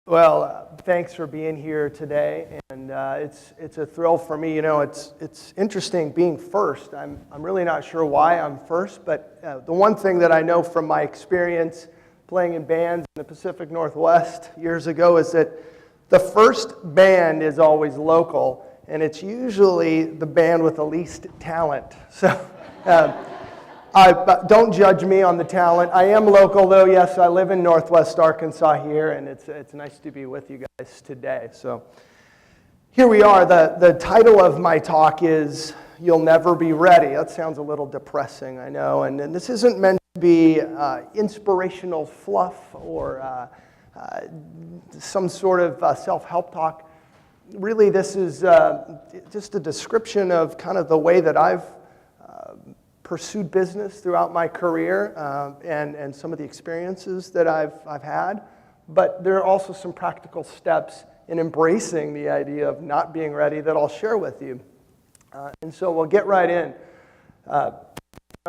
Thanks for being here today, and it's a thrill for me. You know, it's interesting being first. I'm really not sure why I'm first, but the one thing that I know from my experience playing in bands in the Pacific Northwest years ago is that the first band is always local, and it's usually the band with the least talent. So. Don't judge me on the talent. I am local, though. Yes, I live in Northwest Arkansas here, and it's nice to be with you guys today. So here we are. The title of my talk is You'll Never Be Ready. That sounds a little depressing, I know. And this isn't meant to be inspirational fluff or some sort of self-help talk. Really, this is just a description of kind of the way that I've pursued business throughout my career and some of the experiences that I've had. But there are also some practical steps in embracing the idea of not being ready that I'll share with you. And so we'll get right in.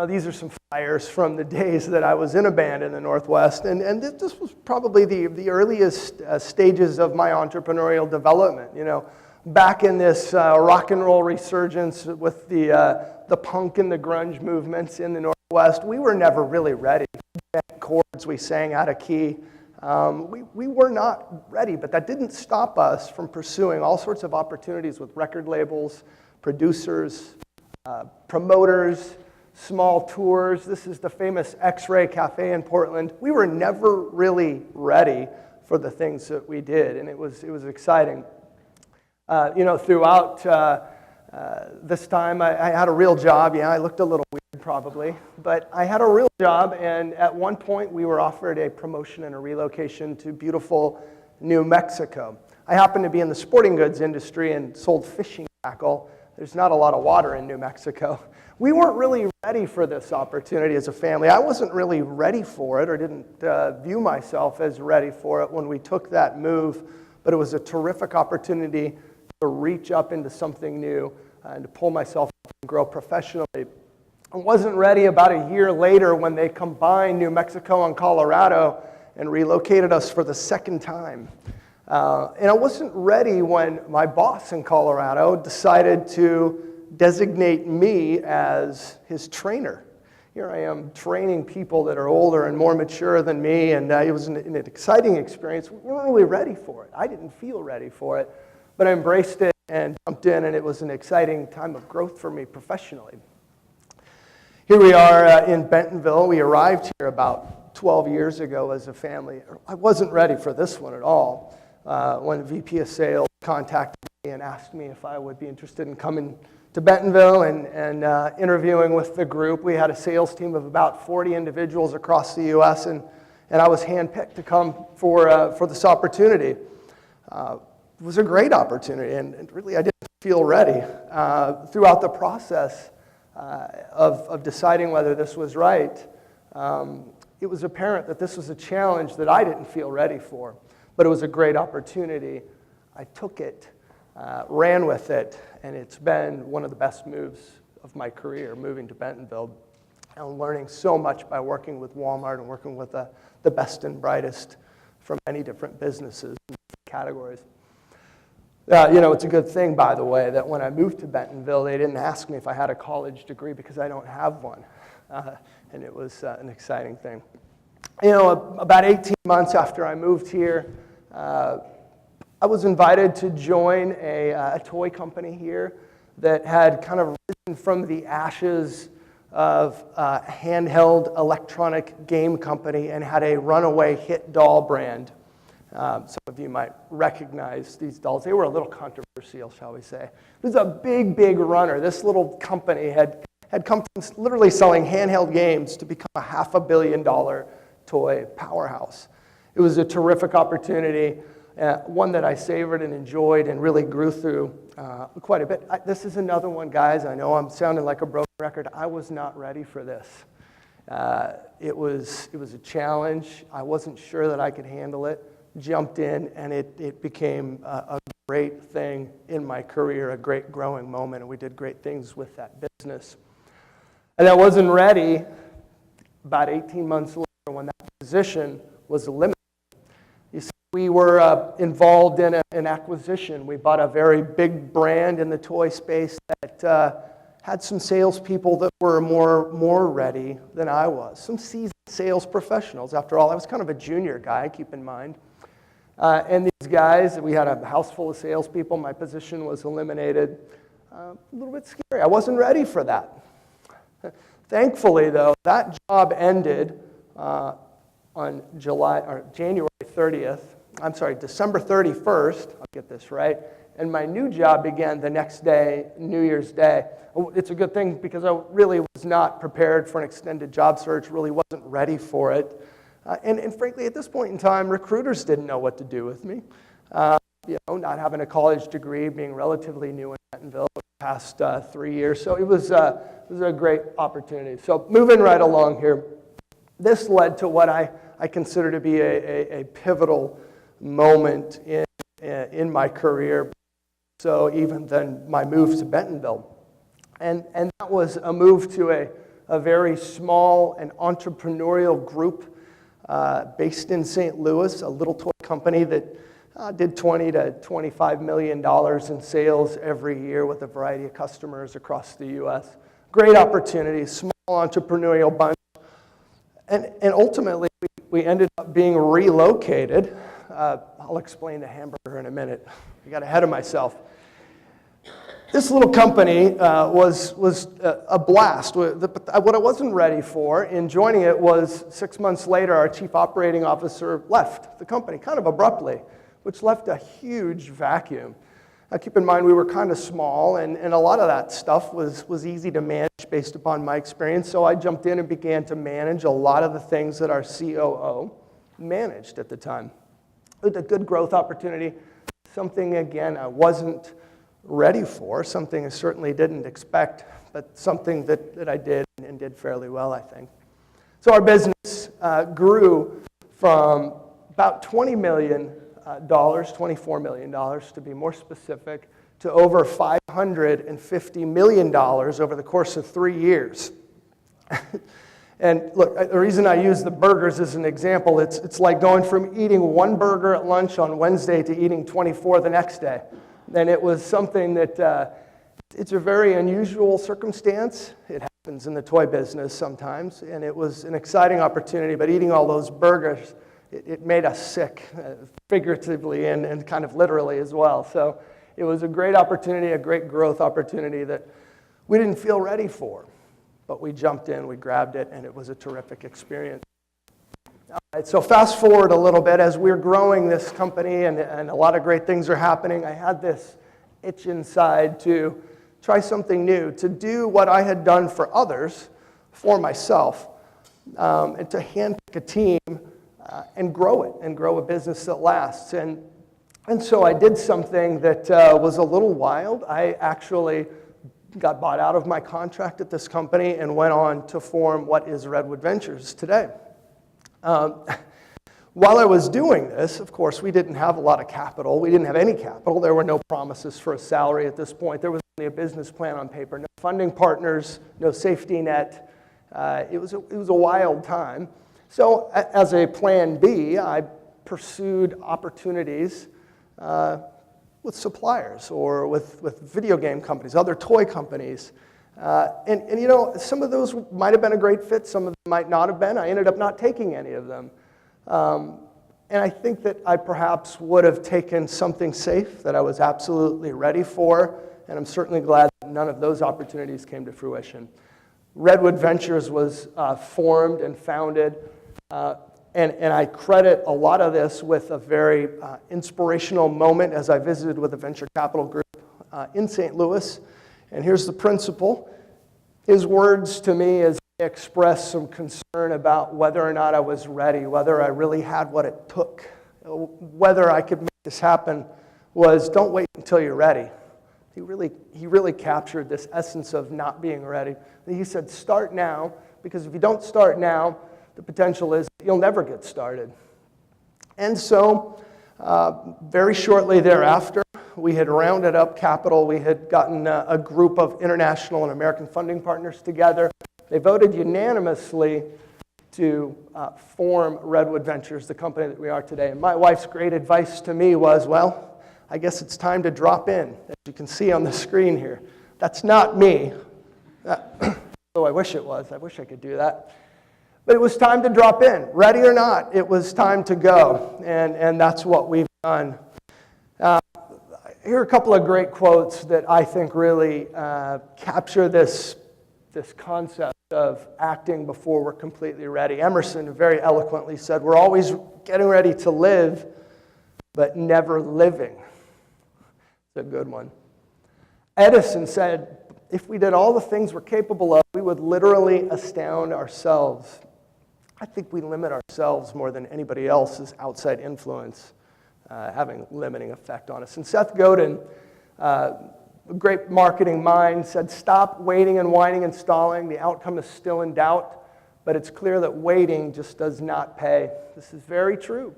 These are some flyers from the days that I was in a band in the Northwest. And this was probably the earliest stages of my entrepreneurial development. You know, back in this rock and roll resurgence with the punk and the grunge movements in the Northwest, we were never really ready. Chords we sang out of key. We were not ready, but that didn't stop us from pursuing all sorts of opportunities with record labels, producers, promoters, small tours. This is the famous X-Ray Cafe in Portland. We were never really ready for the things that we did, and it was exciting. Throughout this time, I had a real job. Yeah, I looked a little weird probably, but I had a real job, and at one point we were offered a promotion and a relocation to beautiful New Mexico. I happened to be in the sporting goods industry and sold fishing tackle. There's not a lot of water in New Mexico. We weren't really ready for this opportunity as a family. I wasn't really ready for it or didn't view myself as ready for it when we took that move, but it was a terrific opportunity to reach up into something new and to pull myself up and grow professionally. I wasn't ready about a year later when they combined New Mexico and Colorado and relocated us for the second time. And I wasn't ready when my boss in Colorado decided to designate me as his trainer. Here I am training people that are older and more mature than me, and it was an exciting experience. We weren't really ready for it. I didn't feel ready for it. But I embraced it and jumped in, and it was an exciting time of growth for me professionally. Here we are in Bentonville. We arrived here about 12 years ago as a family. I wasn't ready for this one at all. When the VP of Sales contacted me and asked me if I would be interested in coming to Bentonville and interviewing with the group. We had a sales team of about 40 individuals across the U.S., and I was handpicked to come for this opportunity. It was a great opportunity, and really I didn't feel ready. Throughout the process of deciding whether this was right, it was apparent that this was a challenge that I didn't feel ready for, but it was a great opportunity. I took it, ran with it, and it's been one of the best moves of my career, moving to Bentonville and learning so much by working with Walmart and working with the best and brightest from many different businesses and categories. It's a good thing, by the way, that when I moved to Bentonville, they didn't ask me if I had a college degree because I don't have one, and it was an exciting thing. About 18 months after I moved here, I was invited to join a toy company here that had kind of risen from the ashes of a handheld electronic game company and had a runaway hit doll brand. Some of you might recognize these dolls. They were a little controversial, shall we say. It was a big, big runner. This little company had come from literally selling handheld games to become a $500 million toy powerhouse. It was a terrific opportunity, one that I savored and enjoyed and really grew through quite a bit. This is another one, guys. I know I'm sounding like a broken record. I was not ready for this. It was a challenge. I wasn't sure that I could handle it. Jumped in, and it became a great thing in my career, a great growing moment, and we did great things with that business. And I wasn't ready about 18 months later when that position was eliminated. You see, we were involved in an acquisition. We bought a very big brand in the toy space that had some salespeople that were more ready than I was. Some seasoned sales professionals. After all, I was kind of a junior guy, keep in mind. And these guys, we had a house full of salespeople. My position was eliminated. A little bit scary. I wasn't ready for that. Thankfully, though, that job ended on January 30th. I'm sorry, December 31st. I'll get this right. And my new job began the next day, New Year's Day. It's a good thing because I really was not prepared for an extended job search, really wasn't ready for it. And frankly, at this point in time, recruiters didn't know what to do with me. Not having a college degree, being relatively new in Bentonville for the past 3 years. So it was a great opportunity. So moving right along here, this led to what I consider to be a pivotal moment in my career. So even then, my move to Bentonville. And that was a move to a very small and entrepreneurial group based in St. Louis, a little toy company that did $20 to $25 million in sales every year with a variety of customers across the U.S. Great opportunity, small entrepreneurial bunch. And ultimately, we ended up being relocated. I'll explain the hamburger in a minute. I got ahead of myself. This little company was a blast. What I wasn't ready for in joining it was 6 months later, our chief operating officer left the company kind of abruptly, which left a huge vacuum. Now, keep in mind, we were kind of small, and a lot of that stuff was easy to manage based upon my experience, so I jumped in and began to manage a lot of the things that our COO managed at the time. It was a good growth opportunity, something, again, I wasn't ready for, something I certainly didn't expect, but something that I did and did fairly well, I think. So our business grew from about $20 million, $24 million to be more specific, to over $550 million over the course of 3 years. And look, the reason I use the burgers as an example, it's like going from eating one burger at lunch on Wednesday to eating 24 the next day. And it was something that, it's a very unusual circumstance. It happens in the toy business sometimes, and it was an exciting opportunity, but eating all those burgers, it made us sick, figuratively and kind of literally as well. So it was a great opportunity, a great growth opportunity that we didn't feel ready for. But we jumped in, we grabbed it, and it was a terrific experience. All right, so fast forward a little bit. As we're growing this company and a lot of great things are happening, I had this itch inside to try something new, to do what I had done for others for myself, and to handpick a team and grow it, and grow a business that lasts. And so I did something that was a little wild. I actually got bought out of my contract at this company and went on to form what is Redwood Ventures today. While I was doing this, of course, we didn't have a lot of capital. We didn't have any capital. There were no promises for a salary at this point. There was only a business plan on paper. No funding partners, no safety net. It was a wild time. So as a plan B, I pursued opportunities with suppliers or with video game companies, other toy companies. And you know, some of those might have been a great fit, some of them might not have been. I ended up not taking any of them. And I think that I perhaps would have taken something safe that I was absolutely ready for, and I'm certainly glad that none of those opportunities came to fruition. Redwood Ventures was formed and founded, and I credit a lot of this with a very inspirational moment as I visited with a venture capital group in St. Louis. And here's the principal. His words to me as he expressed some concern about whether or not I was ready, whether I really had what it took, whether I could make this happen, was don't wait until you're ready. He really captured this essence of not being ready. And he said, start now, because if you don't start now, the potential is you'll never get started. And so, very shortly thereafter, we had rounded up capital. We had gotten a group of international and American funding partners together. They voted unanimously to form Redwood Ventures, the company that we are today. And my wife's great advice to me was, well, I guess it's time to drop in, as you can see on the screen here. That's not me, though I wish it was. I wish I could do that. But it was time to drop in. Ready or not, it was time to go, and that's what we've done. Here are a couple of great quotes that I think really capture this concept of acting before we're completely ready. Emerson very eloquently said, we're always getting ready to live, but never living. It's a good one. Edison said, if we did all the things we're capable of, we would literally astound ourselves. I think we limit ourselves more than anybody else's outside influence having limiting effect on us. And Seth Godin, a great marketing mind, said, stop waiting and whining and stalling. The outcome is still in doubt, but it's clear that waiting just does not pay. This is very true.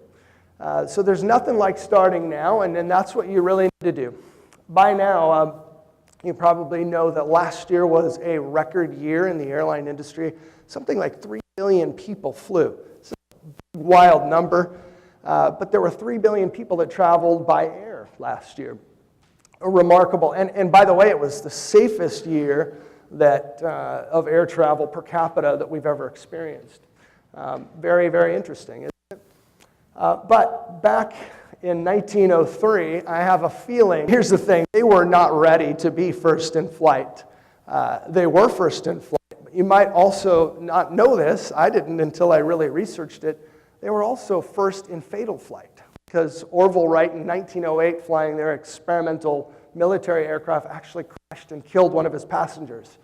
So there's nothing like starting now, and that's what you really need to do. By now, you probably know that last year was a record year in the airline industry. Something like 3 billion people flew. It's a wild number, but there were 3 billion people that traveled by air last year. Remarkable. And by the way, it was the safest year that of air travel per capita that we've ever experienced. Very, very interesting, isn't it? But back in 1903, I have a feeling, here's the thing, they were not ready to be first in flight. They were first in flight. But you might also not know this, I didn't until I really researched it, they were also first in fatal flight. Because Orville Wright in 1908, flying their experimental military aircraft, actually crashed and killed one of his passengers.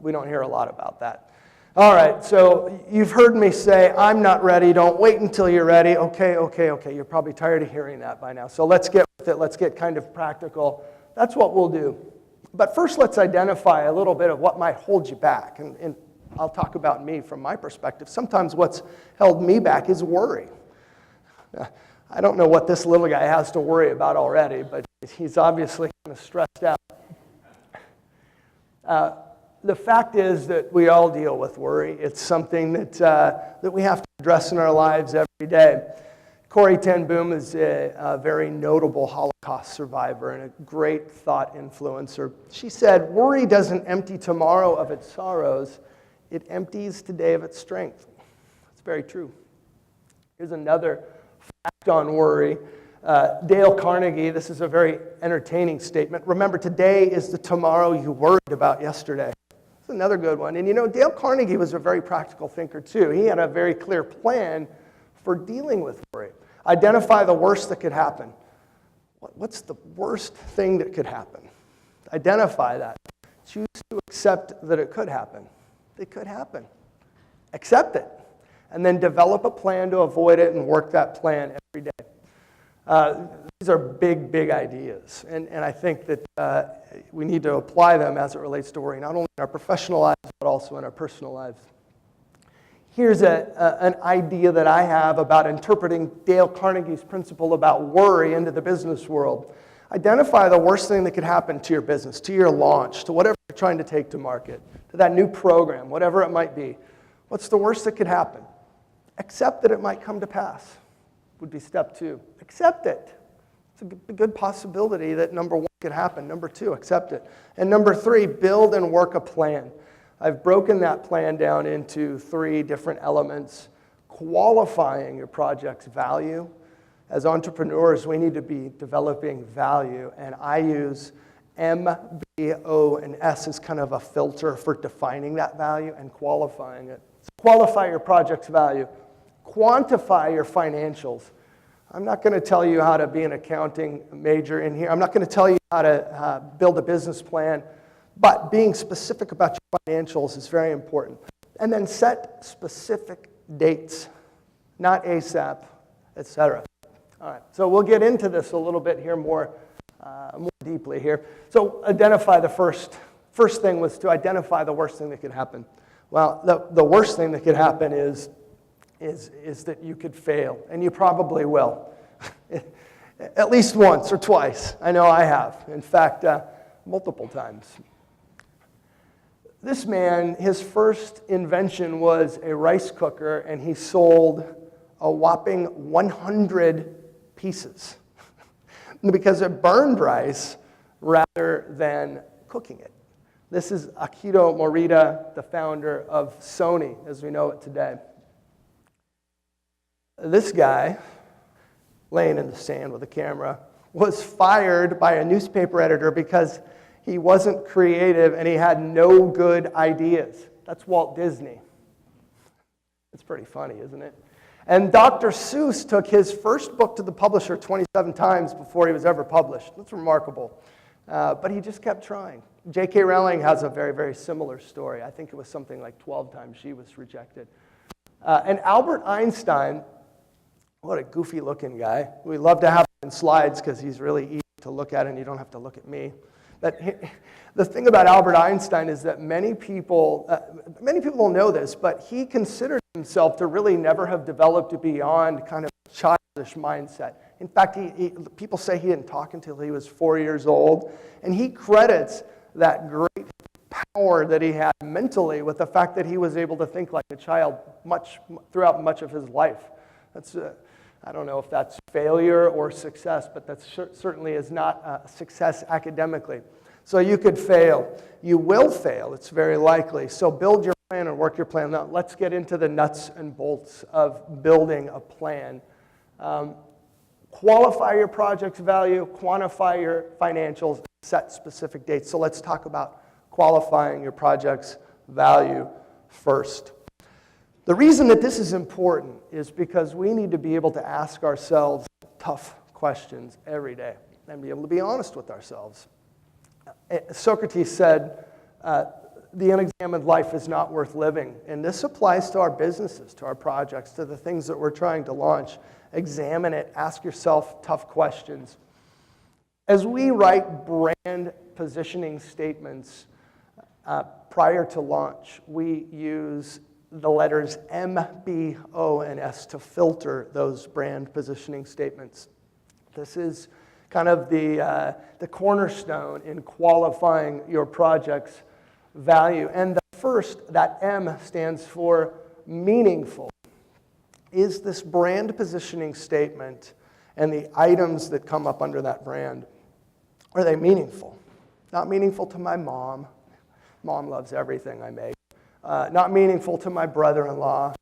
We don't hear a lot about that. All right, so you've heard me say, I'm not ready, don't wait until you're ready. Okay. You're probably tired of hearing that by now. So let's get with it, let's get kind of practical. That's what we'll do. But first, let's identify a little bit of what might hold you back. And I'll talk about me from my perspective. Sometimes what's held me back is worry. I don't know what this little guy has to worry about already, but he's obviously kind of stressed out. The fact is that we all deal with worry. It's something that we have to address in our lives every day. Corrie ten Boom is a very notable Holocaust survivor and a great thought influencer. She said, worry doesn't empty tomorrow of its sorrows, it empties today of its strength. It's very true. Here's another fact on worry. Dale Carnegie, this is a very entertaining statement. Remember, today is the tomorrow you worried about yesterday. That's another good one. And you know, Dale Carnegie was a very practical thinker too. He had a very clear plan for dealing with worry. Identify the worst that could happen. What's the worst thing that could happen? Identify that. Choose to accept that it could happen. It could happen. Accept it. And then develop a plan to avoid it and work that plan every day. These are big, big ideas. And I think that we need to apply them as it relates to worry, not only in our professional lives, but also in our personal lives. Here's an idea that I have about interpreting Dale Carnegie's principle about worry into the business world. Identify the worst thing that could happen to your business, to your launch, to whatever you're trying to take to market, to that new program, whatever it might be. What's the worst that could happen? Accept that it might come to pass, would be step 2. Accept it. It's a good possibility that number 1 could happen. Number 2, accept it. And number 3, build and work a plan. I've broken that plan down into 3 different elements. Qualifying your project's value. As entrepreneurs, we need to be developing value, and I use M, B, O, and S as kind of a filter for defining that value and qualifying it. So qualify your project's value. Quantify your financials. I'm not going to tell you how to be an accounting major in here. I'm not going to tell you how to build a business plan, but being specific about your financials is very important. And then set specific dates, not ASAP, etc. All right, so we'll get into this a little bit here more deeply here. So identify the first thing was to identify the worst thing that could happen. Well, the worst thing that could happen is that you could fail, and you probably will. At least once or twice. I know I have. In fact, multiple times. This man, his first invention was a rice cooker, and he sold a whopping 100 pieces because it burned rice rather than cooking it. This is Akito Morita, the founder of Sony as we know it today. This guy, laying in the sand with a camera, was fired by a newspaper editor because he wasn't creative and he had no good ideas. That's Walt Disney. It's pretty funny, isn't it? And Dr. Seuss took his first book to the publisher 27 times before he was ever published. That's remarkable. But he just kept trying. J.K. Rowling has a very, very similar story. I think it was something like 12 times she was rejected. And Albert Einstein, what a goofy-looking guy. We love to have him in slides because he's really easy to look at and you don't have to look at me. But the thing about Albert Einstein is that many people don't know this, but he considered himself to really never have developed beyond kind of childish mindset. In fact, people say he didn't talk until he was 4 years old, and he credits that great power that he had mentally with the fact that he was able to think like a child throughout much of his life. That's I don't know if that's failure or success, but that certainly is not a success academically. So you could fail. You will fail, it's very likely. So build your plan and work your plan. Now let's get into the nuts and bolts of building a plan. Qualify your project's value, quantify your financials, set specific dates. So let's talk about qualifying your project's value first. The reason that this is important is because we need to be able to ask ourselves tough questions every day and be able to be honest with ourselves. Socrates said, the unexamined life is not worth living. And this applies to our businesses, to our projects, to the things that we're trying to launch. Examine it. Ask yourself tough questions. As we write brand positioning statements prior to launch, we use the letters M, B, O, and S to filter those brand positioning statements. This is kind of the cornerstone in qualifying your project's value. And the first, that M stands for meaningful. Is this brand positioning statement and the items that come up under that brand, are they meaningful? Not meaningful to my mom. Mom loves everything I make. Not meaningful to my brother-in-law.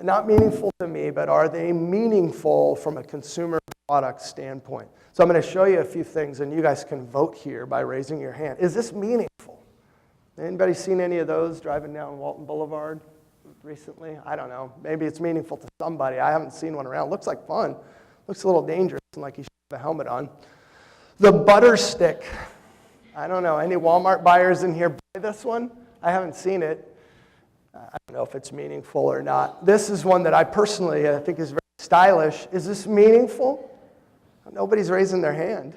Not meaningful to me, but are they meaningful from a consumer product standpoint? So I'm going to show you a few things, and you guys can vote here by raising your hand. Is this meaningful? Anybody seen any of those driving down Walton Boulevard recently? I don't know. Maybe it's meaningful to somebody. I haven't seen one around. Looks like fun. Looks a little dangerous and like you should have a helmet on. The butter stick. I don't know. Any Walmart buyers in here buy this one? I haven't seen it. I don't know if it's meaningful or not. This is one that I personally think is very stylish. Is this meaningful? Nobody's raising their hand.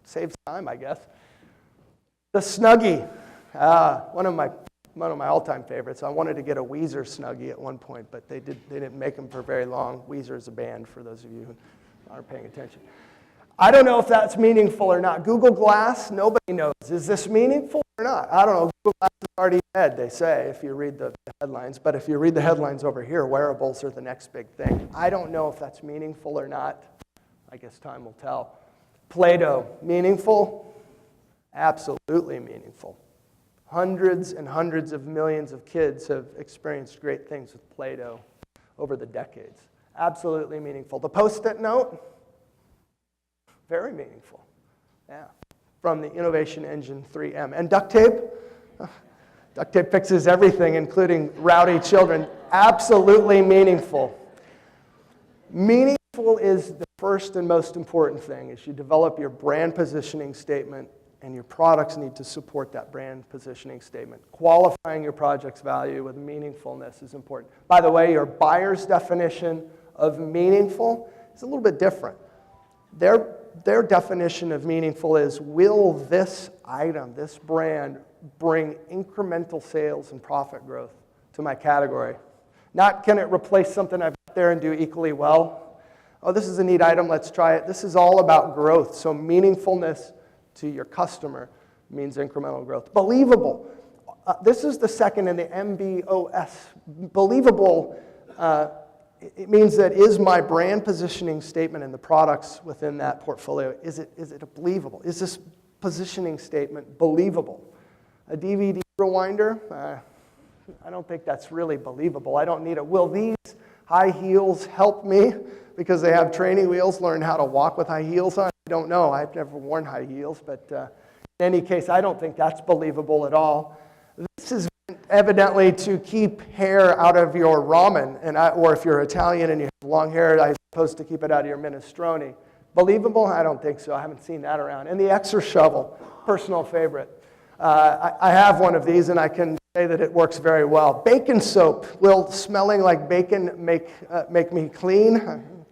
Saves time, I guess. The Snuggie. One of my all-time favorites. I wanted to get a Weezer Snuggie at one point, but they didn't make them for very long. Weezer is a band, for those of you who aren't paying attention. I don't know if that's meaningful or not. Google Glass, nobody knows. Is this meaningful or not? I don't know. Google Glass is already dead, they say, if you read the headlines. But if you read the headlines over here, wearables are the next big thing. I don't know if that's meaningful or not. I guess time will tell. Play-Doh, meaningful? Absolutely meaningful. Hundreds and hundreds of millions of kids have experienced great things with Play-Doh over the decades. Absolutely meaningful. The Post-it note? Very meaningful. Yeah. From the innovation engine 3M. And duct tape? Duct tape fixes everything, including rowdy children. Absolutely meaningful. Meaningful is the first and most important thing as you develop your brand positioning statement, and your products need to support that brand positioning statement. Qualifying your project's value with meaningfulness is important. By the way, your buyer's definition of meaningful is a little bit different. Their definition of meaningful is, will this item, this brand, bring incremental sales and profit growth to my category? Not, can it replace something I've got there and do equally well? Oh, this is a neat item, let's try it. This is all about growth. So meaningfulness to your customer means incremental growth. Believable. This is the second in the MBOS. Believable, it means that is my brand positioning statement and the products within that portfolio, is it believable? Is this positioning statement believable? A DVD rewinder, I don't think that's really believable. I don't need it. Will these high heels help me because they have training wheels, learn how to walk with high heels on? I don't know. I've never worn high heels, but in any case, I don't think that's believable at all. This is evidently to keep hair out of your ramen, or if you're Italian and you have long hair, I suppose to keep it out of your minestrone. Believable? I don't think so. I haven't seen that around. And the Xer shovel, personal favorite. I have one of these, and I can say that it works very well. Bacon soap. Will smelling like bacon make me clean?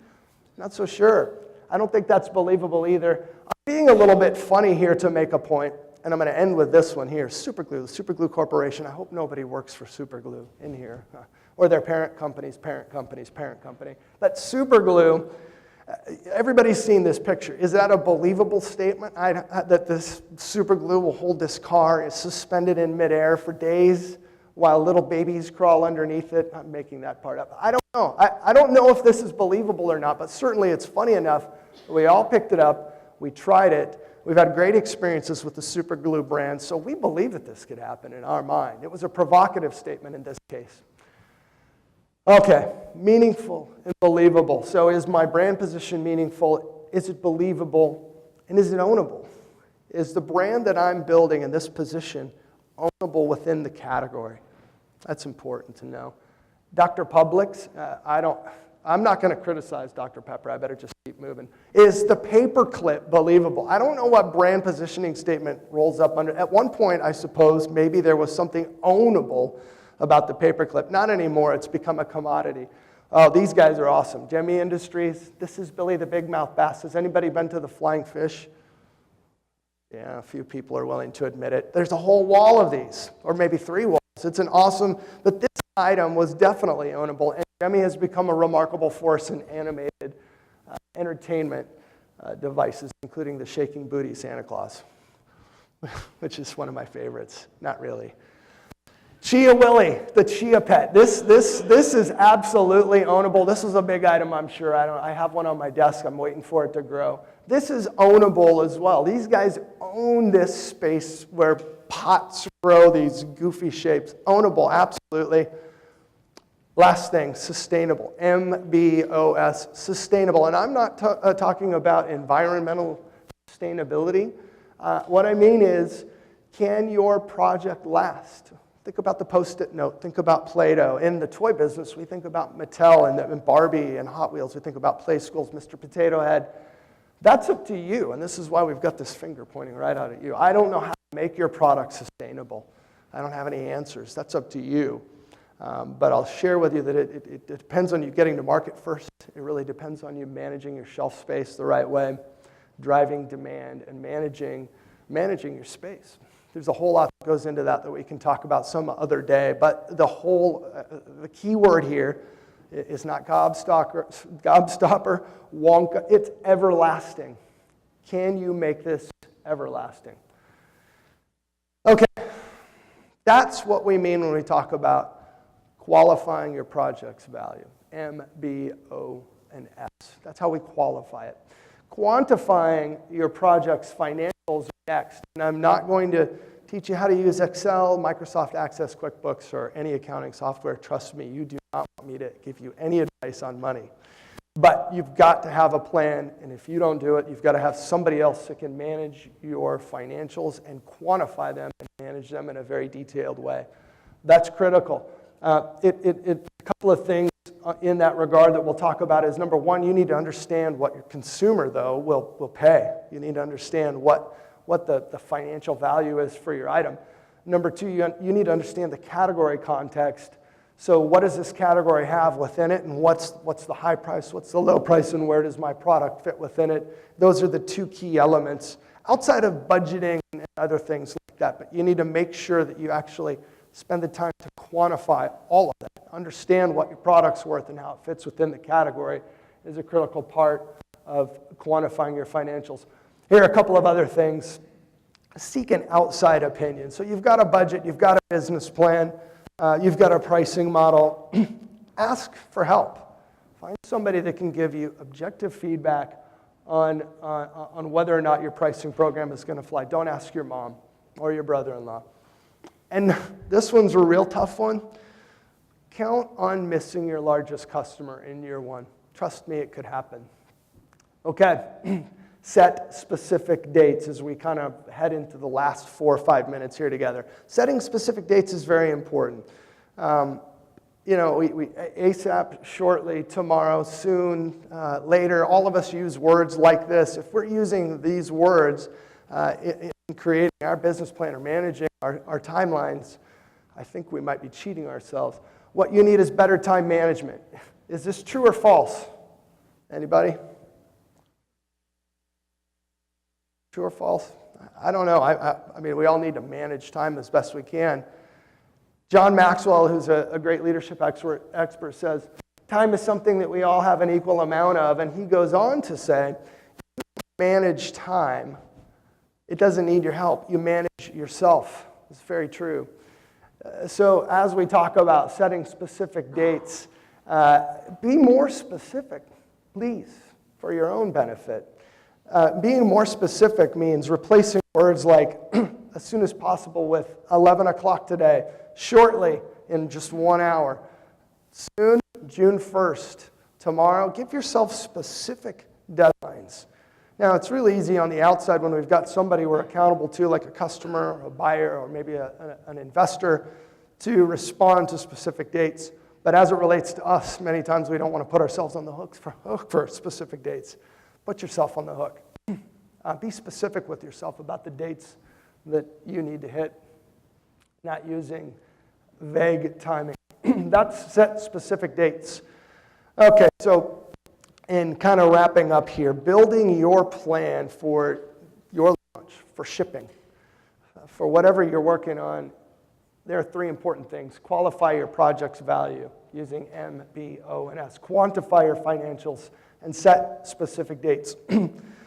Not so sure. I don't think that's believable either. I'm being a little bit funny here to make a point, and I'm going to end with this one here. Superglue, the Superglue Corporation. I hope nobody works for Superglue in here, or their parent company's parent company's parent company. But Superglue, everybody's seen this picture. Is that a believable statement? That this superglue will hold this car is suspended in midair for days while little babies crawl underneath it? I'm making that part up. I don't know. I don't know if this is believable or not, but certainly it's funny enough. We all picked it up. We tried it. We've had great experiences with the Superglue brand, so we believe that this could happen in our mind. It was a provocative statement in this case. Okay, meaningful and believable. So is my brand position meaningful? Is it believable? And is it ownable? Is the brand that I'm building in this position ownable within the category? That's important to know. Dr. Publix, I'm not going to criticize Dr. Pepper. I better just keep moving. Is the paperclip believable? I don't know what brand positioning statement rolls up under. At one point, I suppose, maybe there was something ownable about the paperclip. Not anymore. It's become a commodity. Oh, these guys are awesome. Gemmy Industries. This is Billy the Big Mouth Bass. Has anybody been to the Flying Fish? Yeah, a few people are willing to admit it. There's a whole wall of these, or maybe 3 walls. It's an awesome, but this item was definitely ownable, and Gemmy has become a remarkable force in animated entertainment devices, including the Shaking Booty Santa Claus, which is one of my favorites. Not really. Chia Willy, the Chia Pet. This is absolutely ownable. This is a big item, I'm sure. I have one on my desk. I'm waiting for it to grow. This is ownable as well. These guys own this space where pots grow these goofy shapes. Ownable, absolutely. Last thing, sustainable. MBOS, sustainable. And I'm not talking about environmental sustainability. What I mean is, can your project last? Think about the Post-it note. Think about Play-Doh. In the toy business, we think about Mattel and Barbie and Hot Wheels. We think about Play Schools, Mr. Potato Head. That's up to you, and this is why we've got this finger pointing right out at you. I don't know how to make your product sustainable. I don't have any answers. That's up to you. But I'll share with you that it depends on you getting to market first. It really depends on you managing your shelf space the right way, driving demand, and managing your space. There's a whole lot that goes into that we can talk about some other day. But the key word here is not gobstopper, Wonka. It's everlasting. Can you make this everlasting? Okay, that's what we mean when we talk about qualifying your project's value. M, B, O, and S. That's how we qualify it. Quantifying your project's financials next. And I'm not going to teach you how to use Excel, Microsoft Access, QuickBooks, or any accounting software. Trust me, you do not want me to give you any advice on money. But you've got to have a plan, and if you don't do it, you've got to have somebody else that can manage your financials and quantify them and manage them in a very detailed way. That's critical. A couple of things in that regard that we'll talk about is, number one, you need to understand what your consumer, though, will pay. You need to understand what the financial value is for your item. Number two, you need to understand the category context. So what does this category have within it, and what's the high price, what's the low price, and where does my product fit within it? Those are the 2 key elements outside of budgeting and other things like that. But you need to make sure that you actually spend the time to quantify all of that. Understand what your product's worth and how it fits within the category is a critical part of quantifying your financials. Here are a couple of other things. seek an outside opinion. So you've got a budget, you've got a business plan, you've got a pricing model. Ask for help. Find somebody that can give you objective feedback on whether or not your pricing program is going to fly. Don't ask your mom or your brother-in-law. And this one's a real tough one. Count on missing your largest customer in year one. Trust me, it could happen. Okay, set specific dates as we kind of head into the last 4 or 5 minutes here together. Setting specific dates is very important. We ASAP, shortly, tomorrow, soon, later. All of us use words like this. If we're using these words in creating our business plan or managing our timelines, I think we might be cheating ourselves. What you need is better time management. Is this true or false? Anybody? True or false? I don't know. I mean, we all need to manage time as best we can. John Maxwell, who's a great leadership expert, says, time is something that we all have an equal amount of. And he goes on to say, if you manage time, it doesn't need your help. You manage yourself. It's very true. So as we talk about setting specific dates, be more specific, please, for your own benefit. Being more specific means replacing words like as soon as possible with 11 o'clock today, shortly, in just 1 hour, soon, June 1st, tomorrow. Give yourself specific deadlines. Now, it's really easy on the outside when we've got somebody we're accountable to, like a customer, or a buyer, or maybe an investor, to respond to specific dates. But as it relates to us, many times we don't want to put ourselves on the hook for specific dates. Put yourself on the hook. Be specific with yourself about the dates that you need to hit, not using vague timing. That's set specific dates. Okay, so in kind of wrapping up here, building your plan for your launch, for shipping, for whatever you're working on, there are 3 important things. Qualify your project's value using M, B, O, and S. Quantify your financials and set specific dates.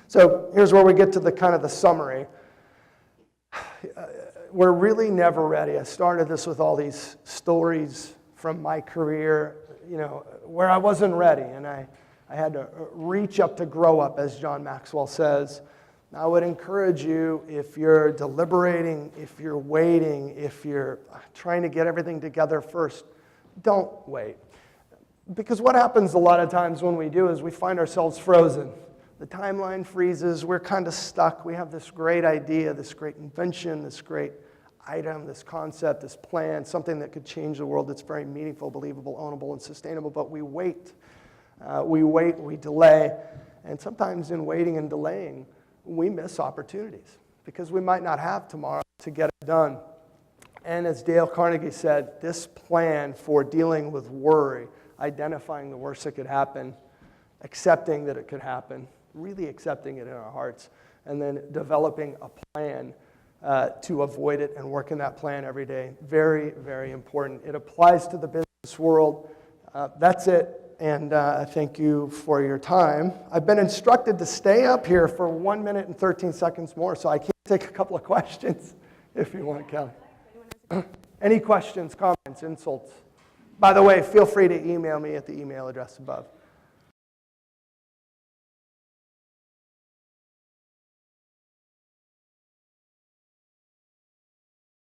So here's where we get to the kind of the summary. We're really never ready. I started this with all these stories from my career, where I wasn't ready, and I had to reach up to grow up, as John Maxwell says. I would encourage you, if you're deliberating, if you're waiting, if you're trying to get everything together first, don't wait. Because what happens a lot of times when we do is we find ourselves frozen. The timeline freezes, we're kind of stuck. We have this great idea, this great invention, this great item, this concept, this plan, something that could change the world that's very meaningful, believable, ownable, and sustainable, but we wait. We delay, and sometimes in waiting and delaying, we miss opportunities because we might not have tomorrow to get it done. And as Dale Carnegie said, this plan for dealing with worry, identifying the worst that could happen, accepting that it could happen, really accepting it in our hearts, and then developing a plan to avoid it and working that plan every day. Very, very important. It applies to the business world. That's it. And I thank you for your time. I've been instructed to stay up here for 1 minute and 13 seconds more, so I can take a couple of questions if you want, Kelly. Any questions, comments, insults? By the way, feel free to email me at the email address above.